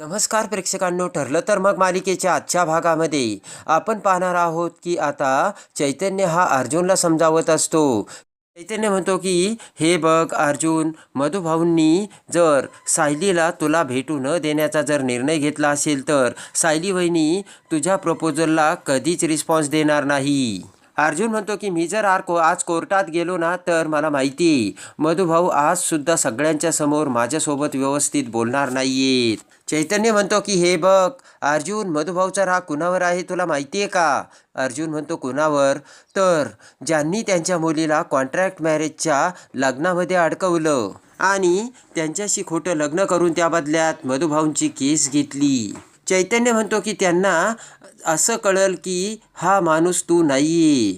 नमस्कार प्रेक्षकांनो, ठरलं तर मग मालिकेच्या आजच्या भागामध्ये आपण पाहणार आहोत की आता चैतन्य हा अर्जुनला समजावत असतो. चैतन्य म्हणतो की हे बघ अर्जुन, मधुभाऊंनी जर सायलीला तुला भेटू न देण्याचा जर निर्णय घेतला असेल तर सायली वहिनी तुझ्या प्रपोजलला कधीच रिस्पॉन्स देणार नाही. अर्जुन म्हणतो की मी जर आज कोर्टात गेलो ना तर मला माहिती मधुभाऊ आजसुद्धा सगळ्यांच्या समोर माझ्यासोबत व्यवस्थित बोलणार नाहीयेत. चैतन्य म्हणतो की हे बघ अर्जुन, मधुभाऊचा राग कुणावर आहे तुला माहिती आहे का? अर्जुन म्हणतो कुणावर? तर ज्यांनी त्यांच्या मुलीला कॉन्ट्रॅक्ट मॅरेजच्या लग्नामध्ये अडकवलं आणि त्यांच्याशी खोटं लग्न करून त्या बदल्यात मधुभाऊंची केस घेतली. चैतन्य म्हणतो की त्यांना असं कळलं की हा माणूस तू नाहीये,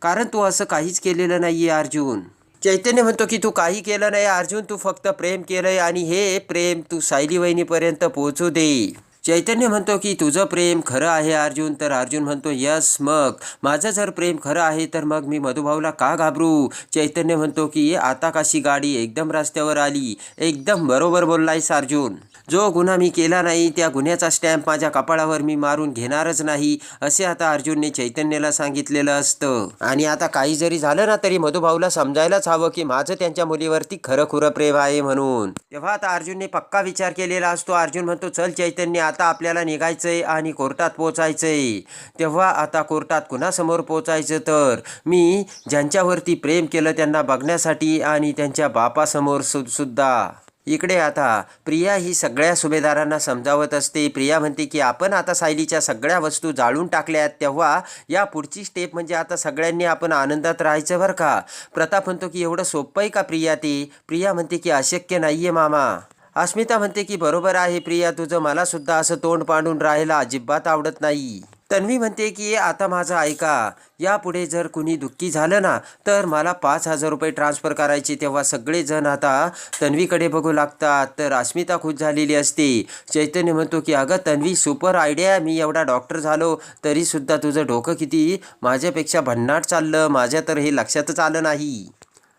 कारण तू असं काहीच केलेलं नाहीये अर्जुन. चैतन्य म्हणतो की तू काही केलं नाही अर्जुन, तू फक्त प्रेम केलंय आणि हे प्रेम तू सायली वहिनीपर्यंत पोहोचू दे. चैतन्य म्हणतो की तुझं प्रेम खरं आहे अर्जुन. तर अर्जुन म्हणतो यस, मग माझं जर प्रेम खरं आहे तर मग मी मधुभाऊला का घाबरू? चैतन्य म्हणतो की आता कशी गाडी एकदम रस्त्यावर आली. एकदम बरोबर बोललायस अर्जुन. जो गुन्हा मी केला नाही त्या गुन्ह्याचा स्टॅम्प माझ्या कपाळावर मी मारून घेणारच नाही, असे आता अर्जुनने चैतन्याला सांगितलेलं असतं. आणि आता काही जरी झालं ना तरी मधुभाऊला समजायलाच हवं की माझं त्यांच्या मुलीवरती खरं खुरं प्रेम आहे म्हणून. तेव्हा आता अर्जुनने पक्का विचार केलेला असतो. अर्जुन म्हणतो चल चैतन्य, आता आपल्याला निघायचंय आणि कोर्टात पोचायचंय. तेव्हा आता कोर्टात कुणासमोर पोचायचं? तर मी ज्यांच्यावरती प्रेम केलं त्यांना बघण्यासाठी आणि त्यांच्या बापासमोर सुद्धा. इकडे आता प्रिया ही सगळ्या सुभेदारांना समजावत असते. प्रिया म्हणते की आपण आता सायलीच्या सगळ्या वस्तू जाळून टाकल्यात, तेव्हा या पुढची स्टेप म्हणजे आता सगळ्यांनी आपण आनंदात राहायचं बरं का. प्रताप म्हणतो की एवढं सोपं आहे का प्रिया ते? प्रिया म्हणते की अशक्य नाहीये मामा. अस्मिता म्हणते की बरोबर आहे प्रिया तुझं, मला सुद्धा असं तोंड पाडून राहायला अजिबात आवडत नाही. तन्वी म्हणते की आता माझं ऐका, यापुढे जर कुणी दुःखी झालं ना तर मला 5,000 रुपये ट्रान्सफर करायचे. तेव्हा सगळेजण आता तन्वीकडे बघू लागतात. तर अस्मिता खुश झालेली असते. चैतन्य म्हणतो की अगं तन्वी, सुपर आयडिया, मी एवढा डॉक्टर झालो तरीसुद्धा तुझं डोकं किती माझ्यापेक्षा भन्नाट चाललं, माझ्या तर हे लक्षातच आलं नाही.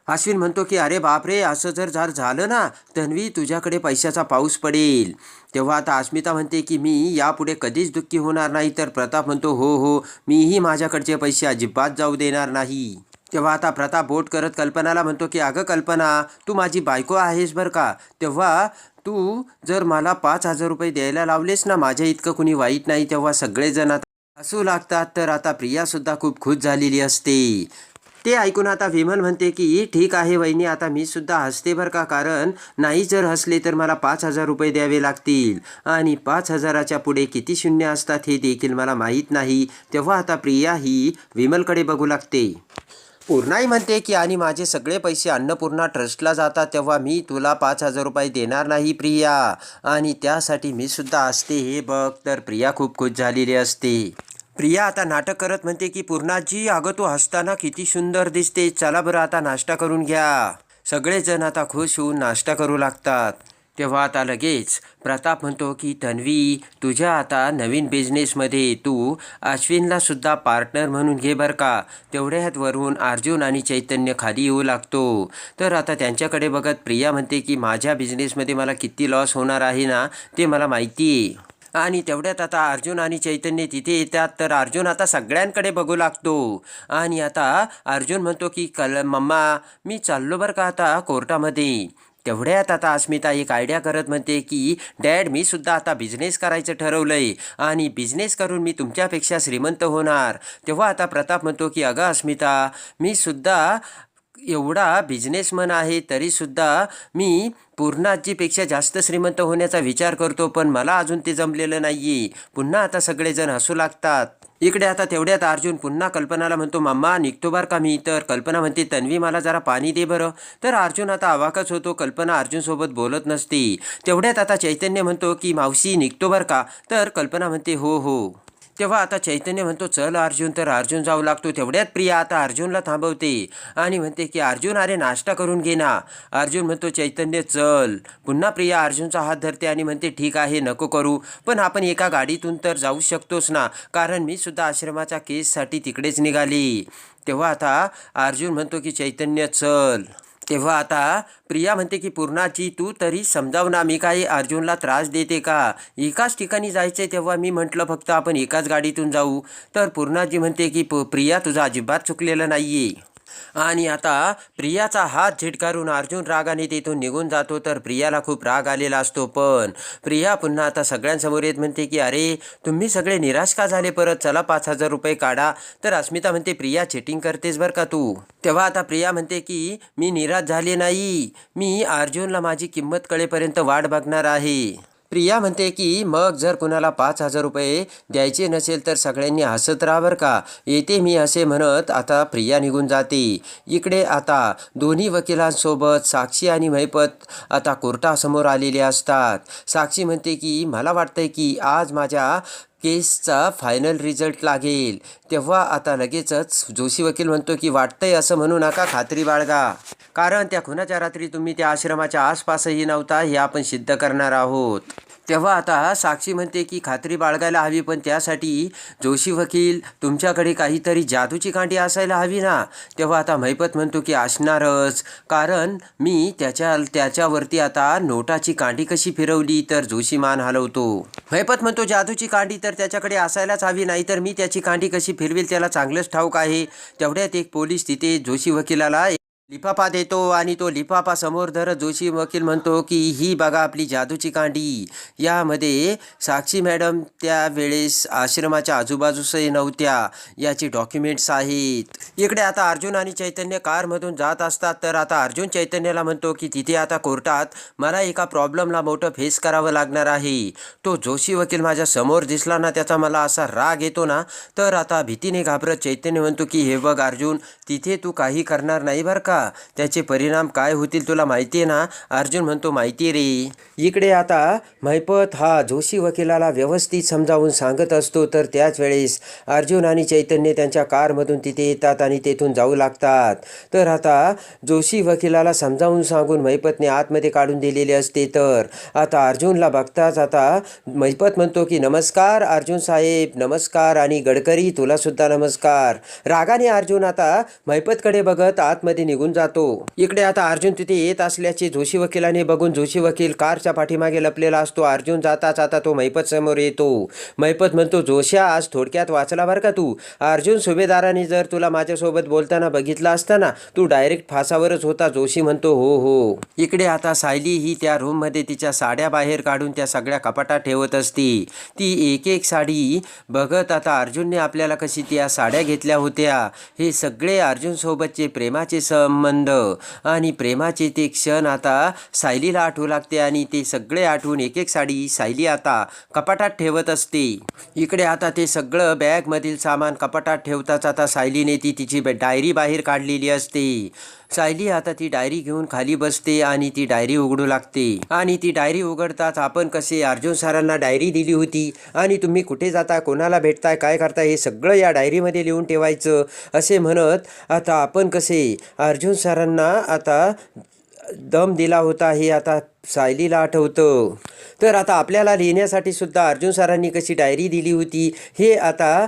अश्विन म्हणतो की अरे बापरे, असं जर झालं ना तन्वी तुझ्याकडे पैशाचा पाऊस पडेल. तेव्हा आता अस्मिता म्हणते की मी यापुढे कधीच दुःखी होणार नाही. तर प्रताप म्हणतो हो हो, मीही माझ्याकडचे पैसे अजिबात जाऊ देणार नाही. तेव्हा आता प्रताप बोट करत कल्पनाला म्हणतो की अगं कल्पना, तू माझी बायको आहेस बरं का. तेव्हा तू जर मला 5,000 रुपये द्यायला लावलेस ना, माझ्या इतकं कुणी वाईट नाही. तेव्हा सगळेजण आता हसू लागतात. तर आता प्रियासुद्धा खूप खुश झालेली असते. ते ऐकून आता विमल म्हणते की ठीक आहे वहिनी, आता मी सुद्धा हसते बरं का, कारण नाही जर हसले तर मला 5,000 रुपये द्यावे लागतील आणि 5,000च्या पुढे किती शून्य असतात हे देखील मला माहीत नाही. तेव्हा आता प्रिया ही विमलकडे बघू लागते. पूर्णाई म्हणते की आणि माझे सगळे पैसे अन्नपूर्णा ट्रस्टला जातात, तेव्हा मी तुला 5,000 रुपये देणार नाही प्रिया, आणि त्यासाठी मी सुद्धा असते हे बघ. तर प्रिया खूप खुश झालेली असते. प्रिया आता नाटक करत म्हणते की पूर्णाजी, अगं तू हसताना किती सुंदर दिसते, चला बरं आता नाश्ता करून घ्या. सगळेजण आता खुश होऊन नाश्ता करू लागतात. तेव्हा आता लगेच प्रताप म्हणतो की तन्वी, तुझ्या आता नवीन बिझनेसमध्ये तू अश्विनला सुद्धा पार्टनर म्हणून घे बरं का. तेवढ्यात वरून अर्जुन आणि चैतन्य खाली येऊ लागतो. तर आता त्यांच्याकडे बघत प्रिया म्हणते की माझ्या बिझनेसमध्ये मला किती लॉस होणार आहे ना ते मला माहिती आहे. आणि तेवढ्यात आता अर्जुन आणि चैतन्य तिथे येतात. तर अर्जुन आता सगळ्यांकडे बघू लागतो आणि आता अर्जुन म्हणतो की मम्मा, मी चाललो बरं का आता कोर्टामध्ये. तेवढ्यात आता अस्मिता एक आयडिया करत म्हणते की डॅड, मी सुद्धा आता बिझनेस करायचं ठरवलंय आणि बिझनेस करून मी तुमच्यापेक्षा श्रीमंत होणार. तेव्हा आता प्रताप म्हणतो की अगं अस्मिता, मी सुद्धा एवढा बिझनेसमन आहे तरीसुद्धा मी पूर्णाजीपेक्षा जास्त श्रीमंत होण्याचा विचार करतो, पण मला अजून ते जमलेलं नाही आहे. पुन्हा आता सगळेजण हसू लागतात. इकडे आता तेवढ्यात अर्जुन पुन्हा कल्पनाला म्हणतो मम्मा, निघतो बरं का मी. तर कल्पना म्हणते तन्वी, मला जरा पाणी दे बरं. तर अर्जुन आता अवाकच होतो, कल्पना अर्जुनसोबत बोलत नसते. तेवढ्यात आता चैतन्य म्हणतो की मावशी, निघतो बरं का. तर कल्पना म्हणते हो हो. तेव्हा आता चैतन्य म्हणतो चल अर्जुन. तर अर्जुन जाऊ लागतो. तेवढ्यात प्रिया आता अर्जुनला थांबवते आणि म्हणते की अर्जुन, अरे नाश्ता करून घे ना. अर्जुन म्हणतो चैतन्य चल. पुन्हा प्रिया अर्जुनचा हात धरते आणि म्हणते ठीक आहे, नको करू, पण आपण एका गाडीतून तर जाऊ शकतोच ना, कारण मी सुद्धा आश्रमाच्या केससाठी तिकडेच निघाली. तेव्हा आता अर्जुन म्हणतो की चैतन्य चल. तेव्हा आता प्रिया म्हणते की पूर्णाजी तू तरी समजाव ना, मी काही अर्जुनला त्रास देते का? एकाच ठिकाणी जायचं आहे तेव्हा मी म्हटलं फक्त आपण एकाच गाडीतून जाऊ. तर पूर्णाजी म्हणते की प्रिया तुझं अजिबात चुकलेलं नाही आहे. आणि आता प्रियाचा हात झिडकारून अर्जुन रागाने तिथून निघून जातो. तर प्रियाला खूप राग आलेला असतो. पण प्रिया पुन्हा आता सगळ्यांसमोर येत म्हणते की अरे तुम्ही सगळे निराश का झाले परत, चला 5,000 रुपये काढा. तर अस्मिता म्हणते प्रिया चीटिंग करतेस बरं का तू. तेव्हा आता प्रिया म्हणते की मी निराश झाले नाही, मी अर्जुनला माझी किंमत कळेपर्यंत वाट बघणार आहे. प्रिया म्हणते की मग जर कुणाला 5,000 रुपये द्यायचे नसेल तर सगळ्यांनी हसत राहा बरं का, येते मी असे म्हणत आता प्रिया निघून जाते. इकडे आता दोन्ही वकिलांसोबत साक्षी आणि महिपत आता कोर्टासमोर आलेले असतात. साक्षी म्हणते की मला वाटतंय की आज माझ्या केसचा फायनल रिझल्ट लागेल. तेव्हा आता लगेचच जोशी वकील म्हणतो की वाटतंय असं म्हणू नका, खात्री बाळगा, कारण त्या खुनाच्या रात्री तुम्ही त्या आश्रमाच्या आसपासही नव्हता, हे आपण सिद्ध करणार आहोत. तेव्हा आता साक्षी म्हणते की खात्री बाळगायला हवी, पण त्यासाठी जोशी वकील तुमच्याकडे काहीतरी जादूची कांडी असायला हवी ना. तेव्हा आता महिपत म्हणतो की असणारच, कारण मी त्याच्यावरती आता नोटाची कांडी कशी फिरवली. तर जोशी मान हलवतो. महिपत म्हणतो जादूची कांडी तर त्याच्याकडे असायलाच हवी, नाही तर मी त्याची कांडी कशी फिरवेल त्याला चांगलंच ठाऊक आहे. तेवढ्यात एक पोलीस तिथे जोशी वकिलाला लिफाफा देतो आणि तो लिफाफा समोर धरत जोशी वकील म्हणतो की ही बघा आपली जादूची कांडी. यामध्ये साक्षी मॅडम त्यावेळेस आश्रमाच्या आजूबाजूसही नव्हत्या याची डॉक्युमेंट्स आहेत. इकडे आता अर्जुन आणि चैतन्य कारमधून जात असतात. तर आता अर्जुन चैतन्याला म्हणतो की तिथे आता कोर्टात मला एका प्रॉब्लेमला मोठं फेस करावं लागणार आहे. तो जोशी वकील माझ्या समोर दिसला ना, त्याचा मला असा राग येतो ना. तर आता भीतीने घाबरत चैतन्य म्हणतो की हे बघ अर्जुन, तिथे तू काही करणार नाही बरं का, त्याचे परिणाम काय होतील तुला माहिती आहे ना. अर्जुन म्हणतो माहिती रे. इकडे आता महिपत हा जोशी वकिलाला व्यवस्थित समजावून सांगत असतो. तर त्याच वेळेस अर्जुन आणि चैतन्य त्यांच्या कारमधून तिथे येतात आणि तेथून जाऊ लागतात. तर आता जोशी वकिलाला समजावून सांगून महिपतने आतमध्ये काढून दिलेले असते. तर आता अर्जुनला बघताच आता महिपत म्हणतो की नमस्कार अर्जुन साहेब, नमस्कार, आणि गडकरी तुला सुद्धा नमस्कार. रागाने अर्जुन आता महिपतकडे बघत आतमध्ये निघून जातो. इकडे आता अर्जुन तिथे येत असल्याचे जोशी वकिलाने बघून जोशी वकील कारच्या पाठीमागे लपलेला असतो. अर्जुन जाताच आता तो महिपत समोर येतो. महिपत म्हणतो जोश्या आज थोडक्यात वाचला बरं का तू. अर्जुन सुभेदाराने जर तुला माझ्यासोबत बोलताना बघितला असताना तू डायरेक्ट फासावरच होता. जोशी म्हणतो हो हो. इकडे आता सायली ही त्या रूममध्ये तिच्या साड्या बाहेर काढून त्या सगळ्या कपाटात ठेवत असते. ती एक एक साडी बघत आता अर्जुनने आपल्याला कशी त्या साड्या घेतल्या होत्या हे सगळे अर्जुन सोबतचे प्रेमाचे संबंध आणि प्रेमाचे ते क्षण आता सायलीला आठवू लागते आणि ते सगळे आठवून एक एक साडी सायली आता कपाटात ठेवत असते. इकडे आता ते सगळं बॅगमधील सामान कपाटात ठेवताच आता सायलीने तिची डायरी बाहेर काढलेली असते. सायली आता ती डायरी घेऊन खाली बसते आणि ती डायरी उघडू लागते. आणि ती डायरी उघडताच आपण कसे अर्जुन सरांना डायरी दिली होती आणि तुम्ही कुठे जाता, कोणाला भेटताय, काय करताय हे सगळं या डायरीमध्ये लिहून ठेवायचं असे म्हणत आता आपण कसे अर्जुन सरांना आता दम दिला होता हे आता सायलीला आठवतं. तर आता आपल्याला लिहिण्यासाठी सुद्धा अर्जुन सरांनी कशी डायरी दिली होती हे आता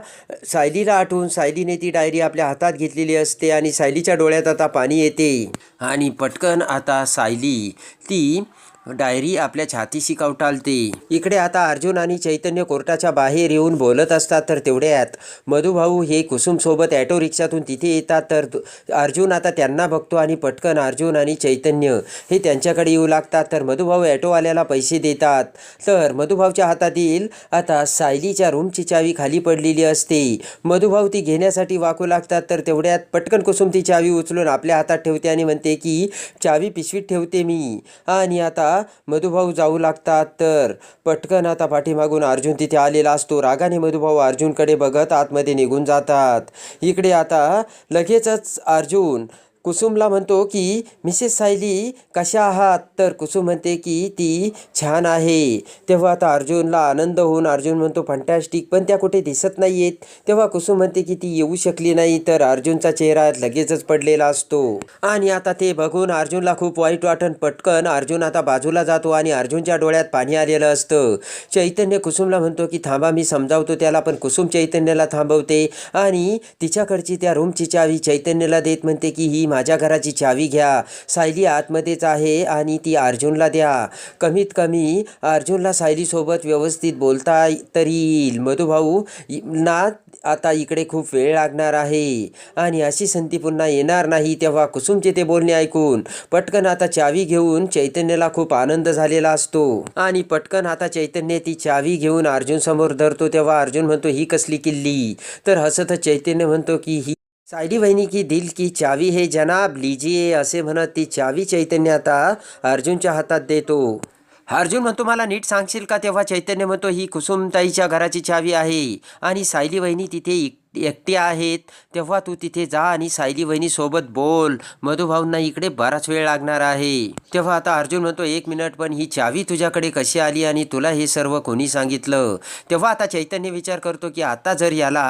सायलीला आठवून सायलीने ती डायरी आपल्या हातात घेतलेली असते आणि सायलीच्या डोळ्यात आता पाणी येते आणि पटकन आता सायली ती डायरी आपल्या छातीशी कवटाळते. इकडे आता अर्जुन आणि चैतन्य कोर्टाच्या बाहेर येऊन बोलत असतात. तर तेवढ्यात मधुभाऊ हे कुसुमसोबत ॲटो रिक्षातून तिथे येतात. तर अर्जुन आता त्यांना बघतो आणि पटकन अर्जुन आणि चैतन्य हे त्यांच्याकडे येऊ लागतात. तर मधुभाऊ ॲटोवाल्याला पैसे देतात. तर मधुभाऊच्या हातातील आता सायलीच्या रूमची चावी खाली पडलेली असते. मधुभाऊ ती घेण्यासाठी वाकू लागतात. तर तेवढ्यात पटकन कुसुम ती चावी उचलून आपल्या हातात ठेवते आणि म्हणते की चावी पिशवीत ठेवते मी. आणि आता मधुभाऊ जाऊ लागतात. तर पटकन आता पाठीमागून अर्जुन तिथे आलेला असतो. रागाने मधुभाऊ अर्जुनकडे बघत आतमध्ये निघून जातात. इकडे आता लगेचच अर्जुन कुसुमला म्हणतो की मिसेस सायली कशा आहात. तर कुसुम म्हणते की ती छान आहे. तेव्हा आता अर्जुनला आनंद होऊन अर्जुन म्हणतो फंटॅस्टिक, पण त्या कुठे दिसत नाही आहेत. तेव्हा कुसुम म्हणते की ती येऊ शकली नाही. तर अर्जुनचा चेहरा लगेचच पडलेला असतो आणि आता ते बघून अर्जुनला खूप वाईट वाटून पटकन अर्जुन आता बाजूला जातो आणि अर्जुनच्या डोळ्यात पाणी आलेलं असतं. चैतन्य कुसुमला म्हणतो की थांबा मी समजावतो त्याला, पण कुसुम चैतन्याला थांबवते आणि तिच्याकडची त्या रूमची चावी चैतन्याला देत म्हणते की ही माझ्या घराची चावी घ्या, सायली आतमध्येच आहे आणि ती अर्जुनला द्या. कमीत कमी अर्जुनला सायलीसोबत व्यवस्थित बोलता तरी येईल. मधुभाऊ ना आता इकडे खूप वेळ लागणार आहे आणि अशी संधी पुन्हा येणार नाही. तेव्हा कुसुमचे ते बोलणे ऐकून पटकन आता चावी घेऊन चैतन्याला खूप आनंद झालेला असतो आणि पटकन आता चैतन्य ती चावी घेऊन अर्जुन समोर धरतो. तेव्हा अर्जुन म्हणतो, ही कसली किल्ली? तर हसतच चैतन्य म्हणतो की ही सायली वहिनी की दिल की चावी है जनाब, लीजिए. असे म्हणत ती चावी चैतन्य आता अर्जुनच्या हातात देतो. अर्जुन म्हणतो, मला नीट सांगशील का? तेव्हा चैतन्य म्हणतो, ही कुसुमताईच्या घराची चावी आहे आणि सायली वहिनी तिथे एकटी आहेत. तेव्हा तू तिथे जा आणि सायली वहिनी सोबत बोल. मधुभाऊंना इकडे बराच वेळ लागणार आहे. तेव्हा आता अर्जुन म्हणतो, एक मिनिट, पण ही चावी तुझ्याकडे कशी आली आणि तुला हे सर्व कोणी सांगितलं? तेव्हा आता चैतन्य विचार करतो की आता जर याला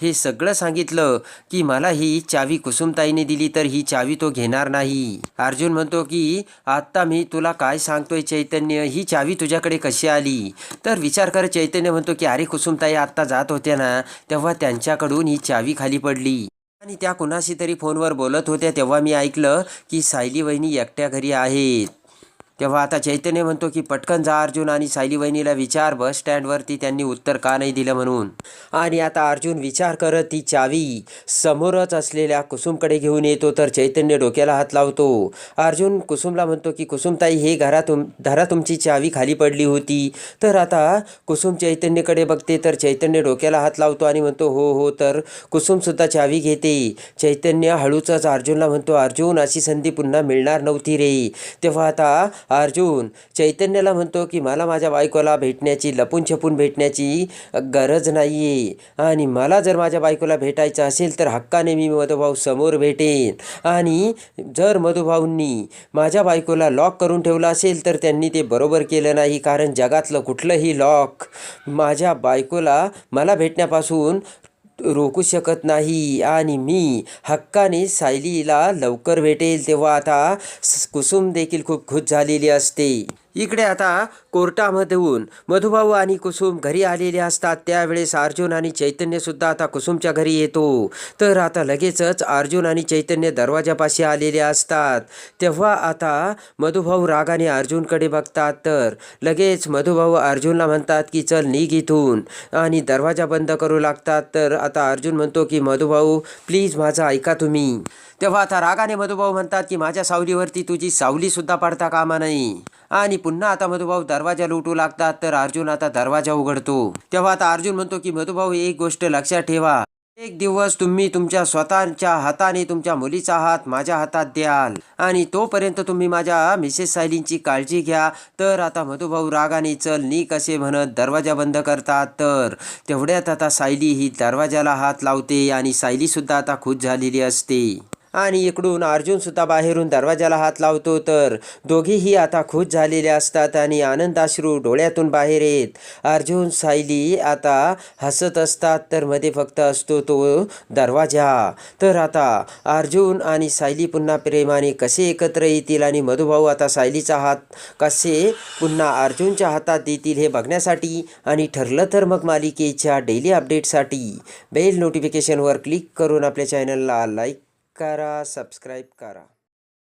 हे सगळं सांगितलं की मला ही चावी कुसुमताईने दिली तर ही चावी तो घेणार नाही. अर्जुन म्हणतो की आता मी तुला काय सांगतोय चैतन्य, ही चावी तुझ्याकडे कशी आली? तर विचार कर. चैतन्य म्हणतो की अरे कुसुमताई आत्ता जात होत्या ना, तेव्हा त्यांच्याकडून ही चावी खाली पडली आणि त्या कुणाशी तरी फोनवर बोलत होत्या. तेव्हा मी ऐकलं की सायली वहिनी एकट्या घरी आहेत. तेव्हा आता चैतन्य म्हणतो की पटकन जा अर्जुन आणि सायली वहिनीला विचार बस स्टँडवरती त्यांनी उत्तर का नाही दिलं म्हणून. आणि आता अर्जुन विचार करत ती चावी समोरच असलेल्या कुसुमकडे घेऊन येतो. तर चैतन्य डोक्याला हात लावतो. अर्जुन कुसुमला म्हणतो की कुसुमताई, हे घरा तुमची चावी खाली पडली होती. तर आता कुसुम चैतन्यकडे बघते. तर चैतन्य डोक्याला हात लावतो आणि म्हणतो, हो हो. तर कुसुमसुद्धा चावी घेते. चैतन्य हळूच अर्जुनला म्हणतो, अर्जुन अशी संधी पुन्हा मिळणार नव्हती रे. तेव्हा आता अर्जुन चैतन्याला म्हणतो की मला माझ्या बायकोला भेटण्याची, लपून छपून भेटण्याची गरज नाही आहे आणि मला जर माझ्या बायकोला भेटायचं असेल तर हक्काने मी मधुभाऊ समोर भेटेन. आणि जर मधुभाऊंनी माझ्या बायकोला लॉक करून ठेवलं असेल तर त्यांनी ते बरोबर केलं नाही, कारण जगातलं कुठलंही लॉक माझ्या बायकोला मला भेटण्यापासून रोखू शकत नाही आणि मी हक्काने सायलीला लवकर भेटेल. तेव्हा आता कुसुम देखील खूप खुश झालेली असते. इकडे आता कोर्टामधून मधुभाऊ आणि कुसुम घरी आलेले असतात. त्यावेळेस अर्जुन आणि चैतन्यसुद्धा आता कुसुमच्या घरी येतो. तर आता लगेचच अर्जुन आणि चैतन्य दरवाजापाशी आलेले असतात. तेव्हा आता मधुभाऊ रागाने अर्जुनकडे बघतात. तर लगेच मधुभाऊ अर्जुनला म्हणतात की चल निघ इथून आणि दरवाजा बंद करू लागतात. तर आता अर्जुन म्हणतो की मधुभाऊ प्लीज माझं ऐका तुम्ही. तेव्हा आता रागाने मधुभाऊ म्हणतात की माझ्या सावलीवरती तुझी सावलीसुद्धा पडता कामा नाही. आणि पुन्हा आता मधुभाऊ दरवाजा लुटू लागतात. तर अर्जुन आता दरवाजा उघडतो. तेव्हा आता अर्जुन म्हणतो की मधुभाऊ एक गोष्ट लक्षात ठेवा, एक दिवस तुम्ही तुमच्या स्वतःच्या हाताने तुमच्या मुलीचा हात माझ्या हातात द्याल आणि तोपर्यंत तुम्ही माझ्या मिसेस सायलींची काळजी घ्या. तर आता मधुभाऊ रागाने चल निघ असे म्हणत दरवाजा बंद करतात. तर तेवढ्यात आता सायली ही दरवाजाला हात लावते आणि सायलीसुद्धा आता खुश झालेली असते. आणि इकडून अर्जुनसुद्धा बाहेरून दरवाजाला हात लावतो. तर दोघीही आता खुश झालेले असतात आणि आनंदाश्रू डोळ्यातून बाहेर येत अर्जुन सायली आता हसत असतात. तर मध्ये फक्त असतो तो दरवाजा. तर आता अर्जुन आणि सायली पुन्हा प्रेमाने कसे एकत्र येतील आणि मधुभाऊ आता सायलीचा हात कसे पुन्हा अर्जुनच्या हातात देतील हे बघण्यासाठी आणि ठरलं तर मग मालिकेच्या डेली अपडेटसाठी बेल नोटिफिकेशनवर क्लिक करून आपल्या चॅनलला लाईक करा, सबस्क्राईब करा.